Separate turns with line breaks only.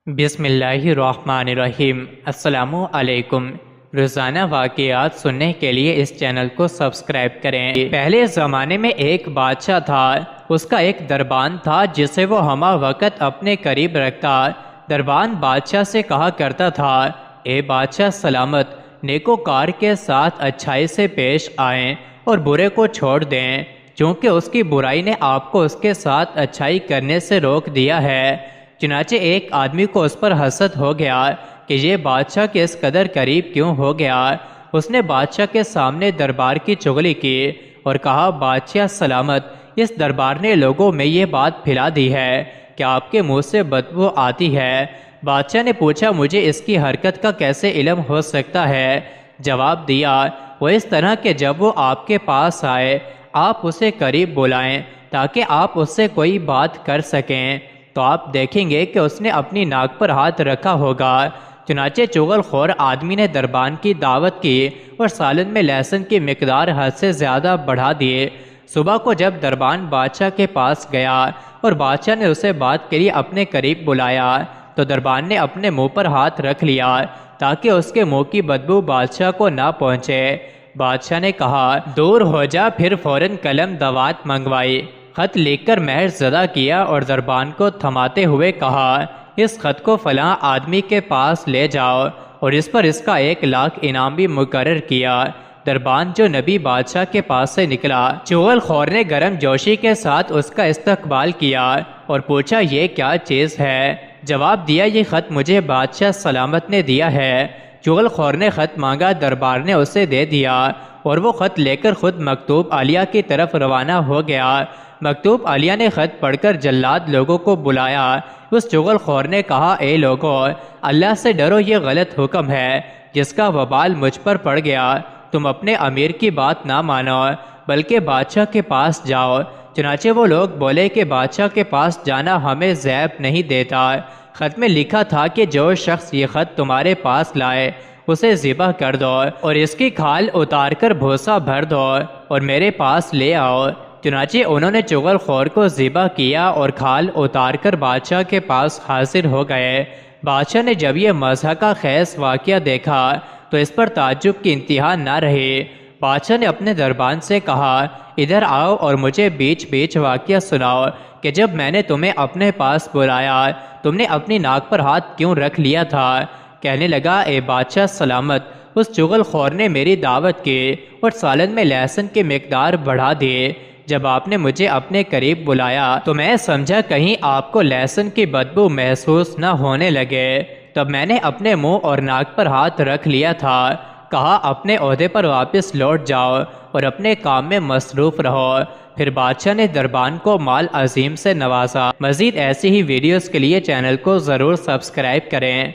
بسم اللہ الرحمن الرحیم۔ السلام علیکم۔ روزانہ واقعات سننے کے لیے اس چینل کو سبسکرائب کریں۔ پہلے زمانے میں ایک بادشاہ تھا، اس کا ایک دربان تھا جسے وہ ہمہ وقت اپنے قریب رکھتا۔ دربان بادشاہ سے کہا کرتا تھا، اے بادشاہ سلامت، نیکوکار کے ساتھ اچھائی سے پیش آئیں اور برے کو چھوڑ دیں، چونکہ اس کی برائی نے آپ کو اس کے ساتھ اچھائی کرنے سے روک دیا ہے۔ چنانچہ ایک آدمی کو اس پر حسد ہو گیا کہ یہ بادشاہ کے اس قدر قریب کیوں ہو گیا۔ اس نے بادشاہ کے سامنے دربار کی چغلی کی اور کہا، بادشاہ سلامت، اس دربار نے لوگوں میں یہ بات پھیلا دی ہے کہ آپ کے منہ سے بدبو آتی ہے۔ بادشاہ نے پوچھا، مجھے اس کی حرکت کا کیسے علم ہو سکتا ہے؟ جواب دیا، وہ اس طرح کہ جب وہ آپ کے پاس آئے آپ اسے قریب بلائیں تاکہ آپ اس سے کوئی بات کر سکیں، تو آپ دیکھیں گے کہ اس نے اپنی ناک پر ہاتھ رکھا ہوگا۔ چنانچہ چغل خور آدمی نے دربان کی دعوت کی اور سالن میں لہسن کی مقدار حد سے زیادہ بڑھا دیے۔ صبح کو جب دربان بادشاہ کے پاس گیا اور بادشاہ نے اسے بات کے لیے اپنے قریب بلایا تو دربان نے اپنے منہ پر ہاتھ رکھ لیا تاکہ اس کے منہ کی بدبو بادشاہ کو نہ پہنچے۔ بادشاہ نے کہا، دور ہو جا، پھر فوراً قلم دوات منگوائی، خط لکھ کر مہر زدہ کیا اور دربان کو تھماتے ہوئے کہا، اس خط کو فلاں آدمی کے پاس لے جاؤ اور اس پر اس کا 1,00,000 انعام بھی مقرر کیا۔ دربان جو نبی بادشاہ کے پاس سے نکلا، چغل خور نے گرم جوشی کے ساتھ اس کا استقبال کیا اور پوچھا، یہ کیا چیز ہے؟ جواب دیا، یہ خط مجھے بادشاہ سلامت نے دیا ہے۔ چغل خور نے خط مانگا، دربار نے اسے دے دیا اور وہ خط لے کر خود مکتوب عالیہ کی طرف روانہ ہو گیا۔ مکتوب عالیہ نے خط پڑھ کر جلاد لوگوں کو بلایا۔ اس چغل خور نے کہا، اے لوگو، اللہ سے ڈرو، یہ غلط حکم ہے جس کا وبال مجھ پر پڑ گیا۔ تم اپنے امیر کی بات نہ مانو بلکہ بادشاہ کے پاس جاؤ۔ چنانچہ وہ لوگ بولے کہ بادشاہ کے پاس جانا ہمیں زیب نہیں دیتا۔ خط میں لکھا تھا کہ جو شخص یہ خط تمہارے پاس لائے اسے ذبح کر دو اور اس کی کھال اتار کر بھوسا بھر دو اور میرے پاس لے آؤ۔ چنانچہ انہوں نے چغل خور کو ذبح کیا اور کھال اتار کر بادشاہ کے پاس حاضر ہو گئے۔ بادشاہ نے جب یہ مضحکہ خیز واقعہ دیکھا تو اس پر تعجب کی انتہا نہ رہی۔ بادشاہ نے اپنے دربان سے کہا، ادھر آؤ اور مجھے بیچ بیچ واقعہ سناؤ کہ جب میں نے تمہیں اپنے پاس بلایا تم نے اپنی ناک پر ہاتھ کیوں رکھ لیا تھا؟ کہنے لگا، اے بادشاہ سلامت، اس چغل خور نے میری دعوت کی اور سالن میں لہسن کی مقدار بڑھا دی۔ جب آپ نے مجھے اپنے قریب بلایا تو میں سمجھا کہیں آپ کو لہسن کی بدبو محسوس نہ ہونے لگے، تب میں نے اپنے منہ اور ناک پر ہاتھ رکھ لیا تھا۔ کہا، اپنے عہدے پر واپس لوٹ جاؤ اور اپنے کام میں مصروف رہو۔ پھر بادشاہ نے دربان کو مال عظیم سے نوازا۔ مزید ایسی ہی ویڈیوز کے لیے چینل کو ضرور سبسکرائب کریں۔